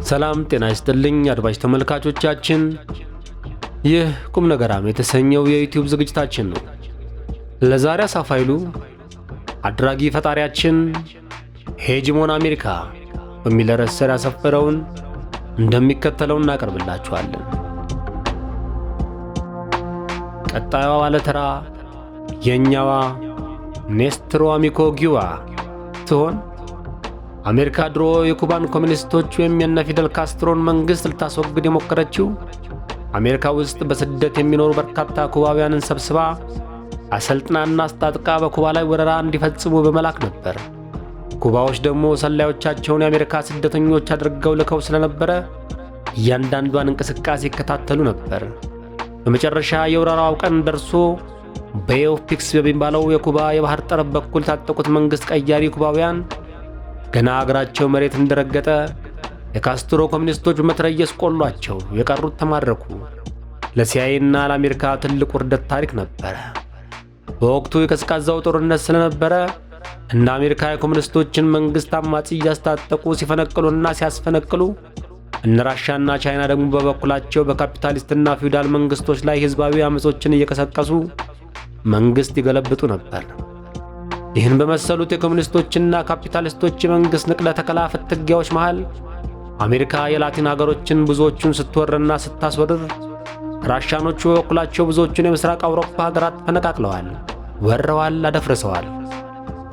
ሰላም ጤና ይስጥልኝ አድማጭ ተመልካቾቻችን፣ ይህ ቁም ነገራም የተሰኘው የዩቲዩብ ዝግጅታችን ነው። ለዛሬ አሳፋይሉ አድራጊ ፈጣሪያችን ሄጂሞን አሜሪካ በሚል ርዕስ ስር ያሰፈረውን እንደሚከተለው እናቀርብላችኋለን። ቀጣዩዋ ባለተራ የኛዋ ኔስትሮ አሚኮ ጊዋ ትሆን? አሜሪካ ድሮ የኩባን ኮሚኒስቶች ወይም የነ ፊደል ካስትሮን መንግስት ልታስወግድ የሞከረችው አሜሪካ ውስጥ በስደት የሚኖሩ በርካታ ኩባውያንን ሰብስባ አሰልጥናና አስታጥቃ በኩባ ላይ ወረራ እንዲፈጽሙ በመላክ ነበር። ኩባዎች ደግሞ ሰላዮቻቸውን የአሜሪካ ስደተኞች አድርገው ልከው ስለነበረ እያንዳንዷን እንቅስቃሴ ይከታተሉ ነበር። በመጨረሻ የወረራው ቀን ደርሶ ቤይ ኦፍ ፒክስ በሚባለው የኩባ የባህር ጠረፍ በኩል ታጠቁት መንግስት ቀያሪ ኩባውያን ገና አገራቸው መሬት እንደረገጠ የካስትሮ ኮሚኒስቶች በመትረየስ ቆሏቸው፣ የቀሩት ተማረኩ። ለሲአይኤና ለአሜሪካ ትልቅ ውርደት ታሪክ ነበረ። በወቅቱ የቀዝቃዛው ጦርነት ስለነበረ እንደ አሜሪካ የኮሚኒስቶችን መንግስት አማጺ እያስታጠቁ ሲፈነቅሉና ሲያስፈነቅሉ፣ እነ ራሻና ቻይና ደግሞ በበኩላቸው በካፒታሊስትና ፊውዳል መንግስቶች ላይ ህዝባዊ አመጾችን እየቀሰቀሱ መንግስት ይገለብጡ ነበር። ይህን በመሰሉት የኮሚኒስቶችና ካፒታሊስቶች የመንግስት ንቅለ ተከላ ፍትጊያዎች መሃል አሜሪካ የላቲን ሀገሮችን ብዙዎቹን ስትወርና ስታስወርር፣ ራሻኖቹ በበኩላቸው ብዙዎቹን የምስራቅ አውሮፓ ሀገራት ፈነቃቅለዋል፣ ወረዋል፣ አደፍርሰዋል።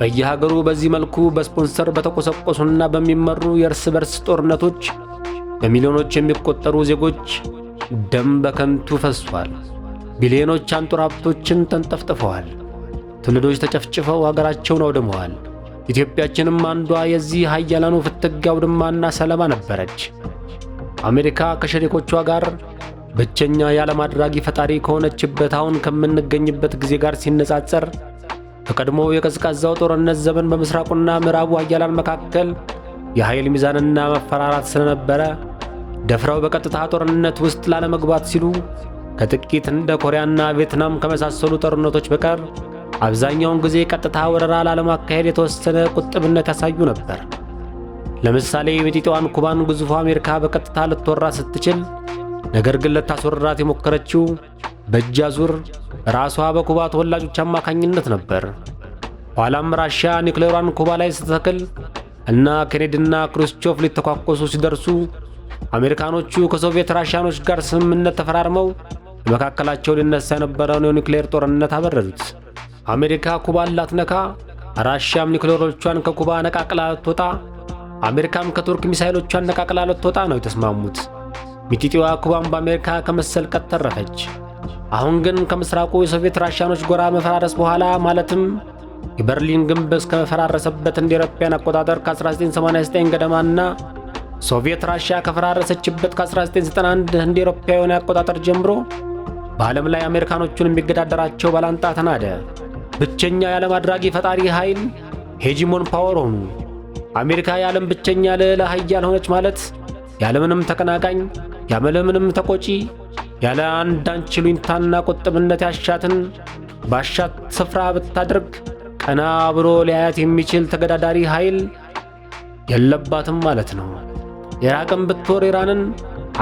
በየሀገሩ በዚህ መልኩ በስፖንሰር በተቆሰቆሱና በሚመሩ የእርስ በርስ ጦርነቶች በሚሊዮኖች የሚቆጠሩ ዜጎች ደም በከንቱ ፈሷል። ቢሊዮኖች አንጡር ሀብቶችን ተንጠፍጥፈዋል። ትውልዶች ተጨፍጭፈው ሀገራቸውን አውድመዋል። ኢትዮጵያችንም አንዷ የዚህ ኃያላኑ ፍትጊያ አውድማና ሰለባ ነበረች። አሜሪካ ከሸሪኮቿ ጋር ብቸኛ የዓለም አድራጊ ፈጣሪ ከሆነችበት አሁን ከምንገኝበት ጊዜ ጋር ሲነጻጸር በቀድሞው የቀዝቃዛው ጦርነት ዘመን በምስራቁና ምዕራቡ ኃያላን መካከል የኃይል ሚዛንና መፈራራት ስለነበረ ደፍረው በቀጥታ ጦርነት ውስጥ ላለመግባት ሲሉ ከጥቂት እንደ ኮሪያና ቪየትናም ከመሳሰሉ ጦርነቶች በቀር አብዛኛውን ጊዜ ቀጥታ ወረራ ላለማካሄድ የተወሰነ ቁጥብነት ያሳዩ ነበር። ለምሳሌ ሚጢጢዋን ኩባን ግዙፏ አሜሪካ በቀጥታ ልትወራ ስትችል፣ ነገር ግን ልታስወርራት የሞከረችው በእጅ አዙር ራሷ በኩባ ተወላጆች አማካኝነት ነበር። ኋላም ራሽያ ኒውክሌሯን ኩባ ላይ ስትተክል እና ኬኔዲና ክሩስቾቭ ሊተኳኮሱ ሲደርሱ አሜሪካኖቹ ከሶቪየት ራሽያኖች ጋር ስምምነት ተፈራርመው በመካከላቸው ሊነሳ የነበረውን የኒውክሌር ጦርነት አበረዱት። አሜሪካ ኩባን ላትነካ፣ ራሽያም ኒውክሌሮቿን ከኩባ ነቃቅላ ልትወጣ፣ አሜሪካም ከቱርክ ሚሳይሎቿን ነቃቅላ ልትወጣ ነው የተስማሙት። ሚጢጢዋ ኩባን በአሜሪካ ከመሰልቀጥ ተረፈች። አሁን ግን ከምስራቁ የሶቪየት ራሽያኖች ጎራ መፈራረስ በኋላ ማለትም የበርሊን ግንብ እስከመፈራረሰበት እንደ አውሮፓውያን አቆጣጠር ከ1989 ገደማና ሶቪየት ራሽያ ከፈራረሰችበት ከ1991 እንደ አውሮፓውያን አቆጣጠር ጀምሮ በዓለም ላይ አሜሪካኖቹን የሚገዳደራቸው ባላንጣ ተናደ። ብቸኛ የዓለም አድራጊ ፈጣሪ ኃይል ሄጂሞን ፓወር ሆኑ። አሜሪካ የዓለም ብቸኛ ልዕለ ኃያል ሆነች ማለት ያለምንም ተቀናቃኝ፣ ያለምንም ተቆጪ፣ ያለ አንዳች ይሉኝታና ቁጥብነት ያሻትን ባሻት ስፍራ ብታደርግ ቀና ብሎ ሊያያት የሚችል ተገዳዳሪ ኃይል የለባትም ማለት ነው። ኢራቅን ብትወር ኢራንን፣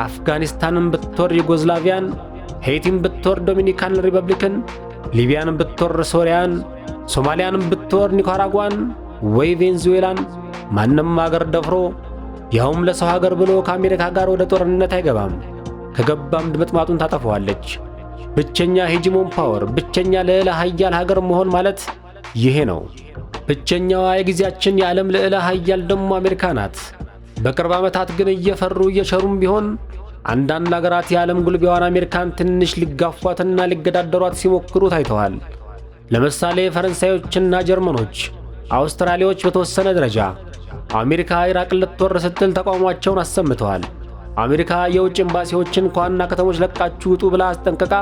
አፍጋኒስታንን ብትወር ዩጎዝላቪያን፣ ሄይቲን ብትወር ዶሚኒካን ሪፐብሊክን፣ ሊቢያን ብትወር ሶሪያን፣ ሶማሊያን ብትወር ኒካራጓን ወይ ቬንዙዌላን ማንም አገር ደፍሮ ያውም ለሰው ሀገር ብሎ ከአሜሪካ ጋር ወደ ጦርነት አይገባም። ከገባም ድምጥማጡን ታጠፈዋለች። ብቸኛ ሄጂሞን ፓወር፣ ብቸኛ ልዕለ ኃያል ሀገር መሆን ማለት ይሄ ነው። ብቸኛዋ የጊዜያችን የዓለም ልዕለ ኃያል ደግሞ አሜሪካ ናት። በቅርብ ዓመታት ግን እየፈሩ እየሸሩም ቢሆን አንዳንድ አገራት የዓለም ጉልቤዋን አሜሪካን ትንሽ ሊጋፏትና ሊገዳደሯት ሲሞክሩ ታይተዋል። ለምሳሌ ፈረንሳዮችና ጀርመኖች፣ አውስትራሊያዎች በተወሰነ ደረጃ አሜሪካ ኢራቅን ልትወር ስትል ተቃውሟቸውን አሰምተዋል። አሜሪካ የውጭ ኤምባሲዎችን ከዋና ከተሞች ለቃችሁ ውጡ ብላ አስጠንቅቃ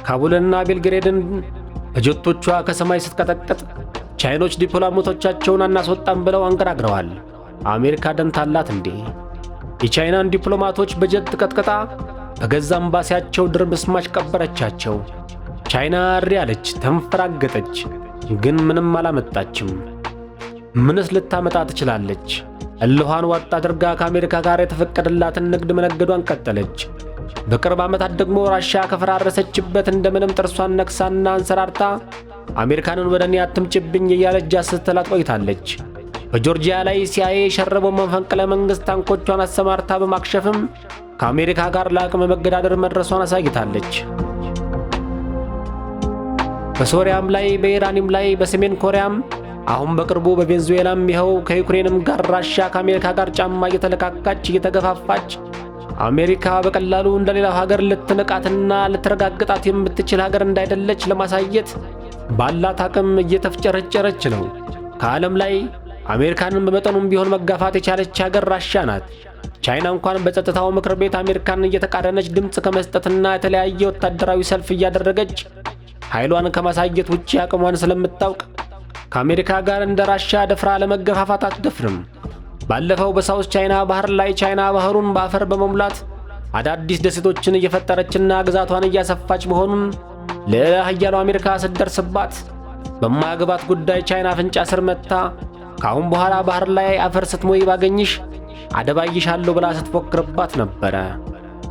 ካቡልና ቤልግሬድን በጀቶቿ ከሰማይ ስትቀጠቅጥ፣ ቻይኖች ዲፕሎማቶቻቸውን አናስወጣም ብለው አንገራግረዋል። አሜሪካ ደንታላት እንዴ? የቻይናን ዲፕሎማቶች በጀት ቀጥቅጣ በገዛ ኤምባሲያቸው ድርምስማሽ ቀበረቻቸው። ቻይና እሪ አለች፣ ተንፈራገጠች፣ ግን ምንም አላመጣችም። ምንስ ልታመጣ ትችላለች? እልኋን ዋጥ አድርጋ ከአሜሪካ ጋር የተፈቀደላትን ንግድ መነገዷን ቀጠለች። በቅርብ ዓመታት ደግሞ ራሽያ ከፈራረሰችበት እንደምንም ጥርሷን ነክሳና አንሰራርታ አሜሪካንን ወደ እኔ አትምጭብኝ እያለች ስትላት ቆይታለች። በጆርጂያ ላይ ሲአይኤ የሸረበው መፈንቅለ መንግሥት ታንኮቿን አሰማርታ በማክሸፍም ከአሜሪካ ጋር ለአቅመ መገዳደር መድረሷን አሳይታለች። በሶሪያም ላይ፣ በኢራንም ላይ፣ በሰሜን ኮሪያም፣ አሁን በቅርቡ በቬንዙዌላም ይኸው ከዩክሬንም ጋር ራሽያ ከአሜሪካ ጋር ጫማ እየተለካካች እየተገፋፋች አሜሪካ በቀላሉ እንደሌላው ሀገር ልትንቃትና ልትረጋግጣት የምትችል ሀገር እንዳይደለች ለማሳየት ባላት አቅም እየተፍጨረጨረች ነው። ከዓለም ላይ አሜሪካንን በመጠኑም ቢሆን መጋፋት የቻለች ሀገር ራሽያ ናት። ቻይና እንኳን በጸጥታው ምክር ቤት አሜሪካን እየተቃረነች ድምፅ ከመስጠትና የተለያየ ወታደራዊ ሰልፍ እያደረገች ኃይሏን ከማሳየት ውጪ አቅሟን ስለምታውቅ ከአሜሪካ ጋር እንደ ራሽያ ደፍራ ለመገፋፋት አትደፍርም። ባለፈው በሳውዝ ቻይና ባህር ላይ ቻይና ባህሩን በአፈር በመሙላት አዳዲስ ደሴቶችን እየፈጠረችና ግዛቷን እያሰፋች መሆኑን ልዕለ ኃያሉ አሜሪካ ስትደርስባት በማያገባት ጉዳይ ቻይና አፍንጫ ስር መታ ከአሁን በኋላ ባህር ላይ አፈር ስትሞይ ባገኝሽ አደባይሻለሁ ብላ ስትፎክርባት ነበረ።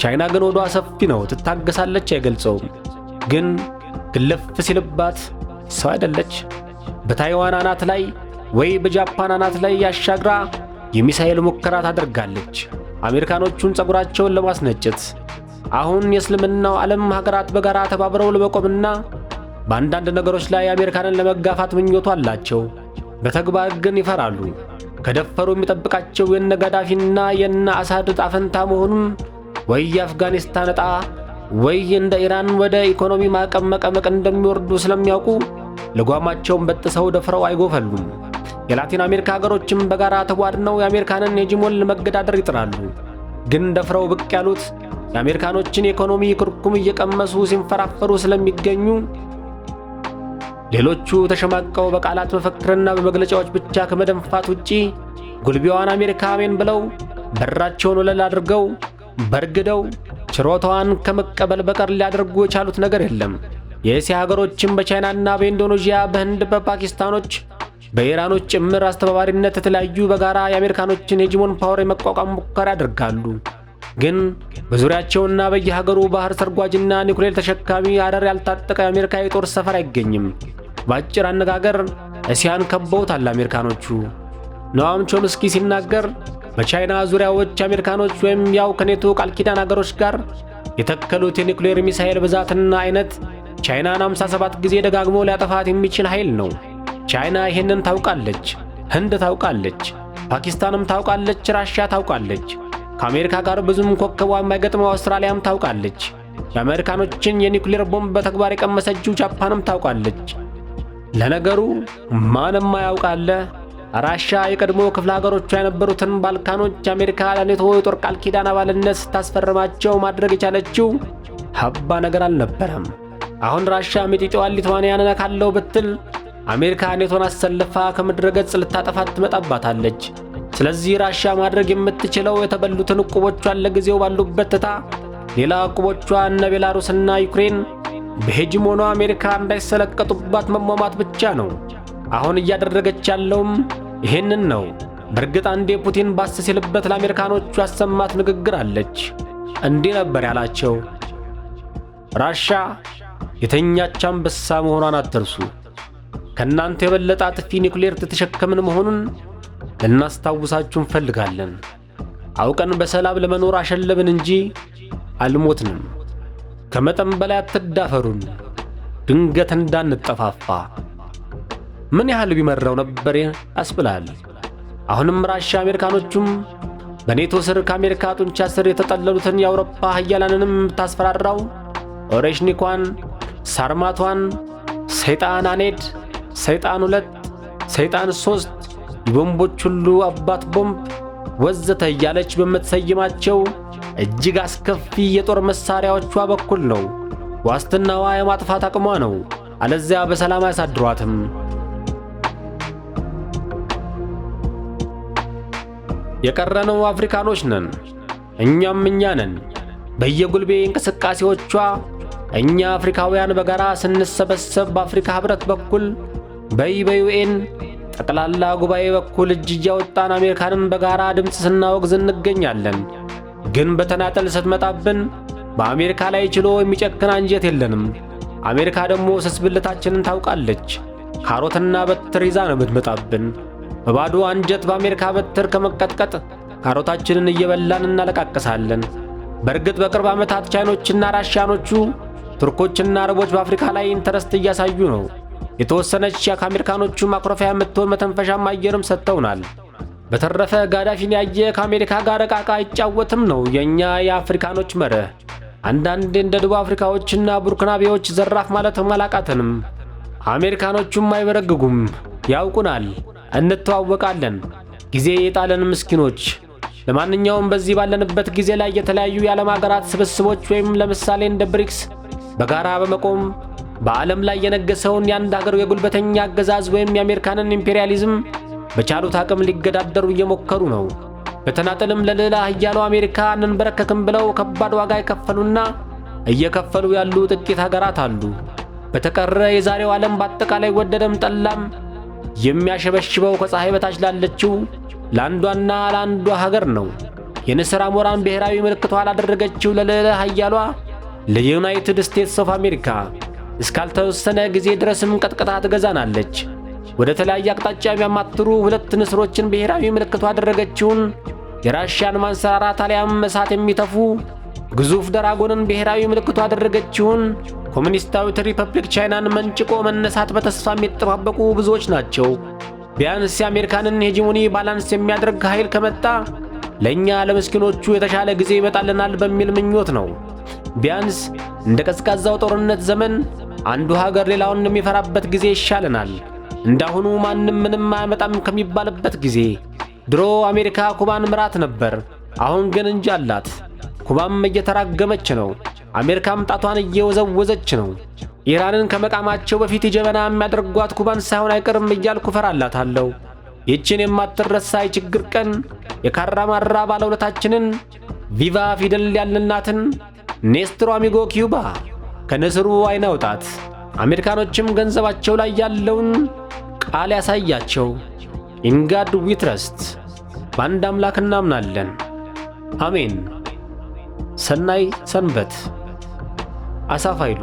ቻይና ግን ወዷ ሰፊ ነው፣ ትታገሳለች፣ አይገልጸውም። ግን ግልፍ ሲልባት ሰው አይደለች። በታይዋን አናት ላይ ወይ በጃፓን አናት ላይ ያሻግራ የሚሳኤል ሙከራ ታደርጋለች፣ አሜሪካኖቹን ጸጉራቸውን ለማስነጨት። አሁን የእስልምናው ዓለም ሀገራት በጋራ ተባብረው ለመቆምና በአንዳንድ ነገሮች ላይ አሜሪካንን ለመጋፋት ምኞቱ አላቸው። በተግባር ግን ይፈራሉ። ከደፈሩ የሚጠብቃቸው የነ ጋዳፊና የነ አሳድ ዕጣ ፈንታ መሆኑን ወይ የአፍጋኒስታን ዕጣ ወይ እንደ ኢራን ወደ ኢኮኖሚ ማዕቀብ መቀመቅ እንደሚወርዱ ስለሚያውቁ ልጓማቸውን በጥሰው ደፍረው አይጎፈሉም። የላቲን አሜሪካ ሀገሮችም በጋራ ተጓድነው የአሜሪካንን ሄጂሞን ለመገዳደር ይጥራሉ። ግን ደፍረው ብቅ ያሉት የአሜሪካኖችን የኢኮኖሚ ክርኩም እየቀመሱ ሲንፈራፈሩ ስለሚገኙ ሌሎቹ ተሸማቀው በቃላት መፈክርና በመግለጫዎች ብቻ ከመደንፋት ውጪ ጉልቢዋን አሜሪካ አሜን ብለው በራቸውን ወለል አድርገው በርግደው ችሮታዋን ከመቀበል በቀር ሊያደርጉ የቻሉት ነገር የለም። የእስያ ሀገሮችም በቻይናና በኢንዶኔዥያ፣ በህንድ፣ በፓኪስታኖች፣ በኢራኖች ጭምር አስተባባሪነት የተለያዩ በጋራ የአሜሪካኖችን ሄጂሞን ፓወር የመቋቋም ሙከራ ያደርጋሉ። ግን በዙሪያቸውና በየሀገሩ ባህር ሰርጓጅና ኒውክሌር ተሸካሚ አረር ያልታጠቀ የአሜሪካ የጦር ሰፈር አይገኝም። በአጭር አነጋገር እስያን ከበውታል አሜሪካኖቹ። ኖአም ቾምስኪ ሲናገር በቻይና ዙሪያዎች አሜሪካኖች ወይም ያው ከኔቶ ቃል ኪዳን ሀገሮች ጋር የተከሉት የኒውክሌር ሚሳኤል ብዛትና አይነት ቻይናን 57 ጊዜ ደጋግሞ ሊያጠፋት የሚችል ኃይል ነው። ቻይና ይሄንን ታውቃለች፣ ህንድ ታውቃለች፣ ፓኪስታንም ታውቃለች፣ ራሽያ ታውቃለች። ከአሜሪካ ጋር ብዙም ኮከቧ የማይገጥመው አውስትራሊያም ታውቃለች። የአሜሪካኖችን የኒውክሌር ቦምብ በተግባር የቀመሰችው ጃፓንም ታውቃለች። ለነገሩ ማንም አያውቃለ። ራሽያ የቀድሞ ክፍለ ሀገሮቿ የነበሩትን ባልካኖች አሜሪካ ለኔቶ የጦር ቃል ኪዳን አባልነት ስታስፈርማቸው ማድረግ የቻለችው ሀባ ነገር አልነበረም። አሁን ራሽያ ሚጢጢዋን ሊትዋንያን ነካለው ብትል አሜሪካ ኔቶን አሰልፋ ከምድረ ገጽ ልታጠፋት ትመጣባታለች። ስለዚህ ራሽያ ማድረግ የምትችለው የተበሉትን ዕቁቦቿን ለጊዜው ባሉበት ትታ ሌላ ዕቁቦቿ እነ ቤላሩስና ዩክሬን በሄጂሞኗ አሜሪካ እንዳይሰለቀጡባት መሟሟት ብቻ ነው። አሁን እያደረገች ያለውም ይሄንን ነው። በእርግጥ አንዴ ፑቲን ባስ ሲልበት ለአሜሪካኖቹ ያሰማት ንግግር አለች። እንዲህ ነበር ያላቸው፣ ራሽያ የተኛች አንበሳ መሆኗን አትርሱ። ከእናንተ የበለጠ አጥፊ ኒውክሌር ተሸከምን መሆኑን ልናስታውሳችሁ እንፈልጋለን። አውቀን በሰላም ለመኖር አሸለብን እንጂ አልሞትንም። ከመጠን በላይ አትዳፈሩን፣ ድንገት እንዳንጠፋፋ። ምን ያህል ቢመራው ነበር ያስብላል። አሁንም ራሽያ አሜሪካኖቹም በኔቶ ስር ከአሜሪካ ጡንቻ ስር የተጠለሉትን የአውሮፓ ሀያላንንም የምታስፈራራው ኦሬሽኒኳን፣ ሳርማቷን፣ ሰይጣን አኔድ፣ ሰይጣን 2፣ ሰይጣን 3፣ የቦምቦች ሁሉ አባት ቦምብ ወዘተ እያለች በምትሰይማቸው እጅግ አስከፊ የጦር መሳሪያዎቿ በኩል ነው። ዋስትናዋ የማጥፋት አቅሟ ነው። አለዚያ በሰላም አያሳድሯትም። የቀረነው አፍሪካኖች ነን። እኛም እኛ ነን። በየጉልቤ እንቅስቃሴዎቿ እኛ አፍሪካውያን በጋራ ስንሰበሰብ በአፍሪካ ህብረት በኩል በዩኤን ጠቅላላ ጉባኤ በኩል እጅ እያወጣን አሜሪካንን በጋራ ድምፅ ስናወግዝ እንገኛለን። ግን በተናጠል ስትመጣብን በአሜሪካ ላይ ችሎ የሚጨክን አንጀት የለንም። አሜሪካ ደግሞ ስስብልታችንን ታውቃለች። ካሮትና በትር ይዛ ነው የምትመጣብን። በባዶ አንጀት በአሜሪካ በትር ከመቀጥቀጥ ካሮታችንን እየበላን እናለቃቅሳለን። በእርግጥ በቅርብ ዓመታት ቻይኖችና ራሽያኖቹ፣ ቱርኮችና አረቦች በአፍሪካ ላይ ኢንተረስት እያሳዩ ነው። የተወሰነች ከአሜሪካኖቹ ማኩረፊያ የምትሆን መተንፈሻም አየርም ሰጥተውናል። በተረፈ ጋዳፊን ያየ ከአሜሪካ ጋር ዕቃ አይጫወትም ነው የእኛ የአፍሪካኖች መርህ። አንዳንዴ እንደ ደቡብ አፍሪካዎችና ቡርኪናቤዎች ዘራፍ ማለትም አላቃተንም። አሜሪካኖቹም አይበረግጉም፣ ያውቁናል፣ እንተዋወቃለን። ጊዜ የጣለን ምስኪኖች። ለማንኛውም በዚህ ባለንበት ጊዜ ላይ የተለያዩ የዓለም ሀገራት ስብስቦች ወይም ለምሳሌ እንደ ብሪክስ በጋራ በመቆም በዓለም ላይ የነገሰውን የአንድ ሀገር የጉልበተኛ አገዛዝ ወይም የአሜሪካንን ኢምፔሪያሊዝም በቻሉት አቅም ሊገዳደሩ እየሞከሩ ነው። በተናጠልም ለልዕለ ኃያሉ አሜሪካ እንንበረከክም ብለው ከባድ ዋጋ የከፈሉና እየከፈሉ ያሉ ጥቂት ሀገራት አሉ። በተቀረ የዛሬው ዓለም በአጠቃላይ ወደደም ጠላም የሚያሸበሽበው ከፀሐይ በታች ላለችው ለአንዷና ለአንዷ ሀገር ነው። የንስር አሞራን ብሔራዊ ምልክቷ ላደረገችው ለልዕለ ኃያሏ ለዩናይትድ ስቴትስ ኦፍ አሜሪካ እስካልተወሰነ ጊዜ ድረስም ቀጥቅጣ ትገዛናለች። ወደ ተለያየ አቅጣጫ የሚያማትሩ ሁለት ንስሮችን ብሔራዊ ምልክቷ ያደረገችውን የራሽያን ማንሰራራት አሊያም እሳት የሚተፉ ግዙፍ ድራጎንን ብሔራዊ ምልክቷ ያደረገችውን ኮሙኒስታዊት ሪፐብሊክ ቻይናን መንጭቆ መነሳት በተስፋ የሚጠባበቁ ብዙዎች ናቸው። ቢያንስ የአሜሪካንን ሄጂሞኒ ባላንስ የሚያደርግ ኃይል ከመጣ ለእኛ ለምስኪኖቹ የተሻለ ጊዜ ይመጣልናል በሚል ምኞት ነው። ቢያንስ እንደ ቀዝቃዛው ጦርነት ዘመን አንዱ ሀገር ሌላውን የሚፈራበት ጊዜ ይሻለናል። እንዳሁኑ ማንም ምንም አያመጣም ከሚባልበት ጊዜ። ድሮ አሜሪካ ኩባን ምራት ነበር፣ አሁን ግን እንጂ አላት። ኩባም እየተራገመች ነው፣ አሜሪካም ጣቷን እየወዘወዘች ነው። ኢራንን ከመቃማቸው በፊት ጀበና የሚያደርጓት ኩባን ሳይሆን አይቀርም እያልኩ ፈራላታለሁ። ይህችን የማትረሳ የችግር ቀን የካራማራ ባለውለታችንን ቪቫ ፊደል ያልናትን ኔስትሮ አሚጎ ኪዩባ ከንስሩ አይናውጣት። አሜሪካኖችም ገንዘባቸው ላይ ያለውን ቃል ያሳያቸው። ኢን ጋድ ዊ ትረስት። በአንድ አምላክ እናምናለን። አሜን። ሰናይ ሰንበት። አሳፍ ኃይሉ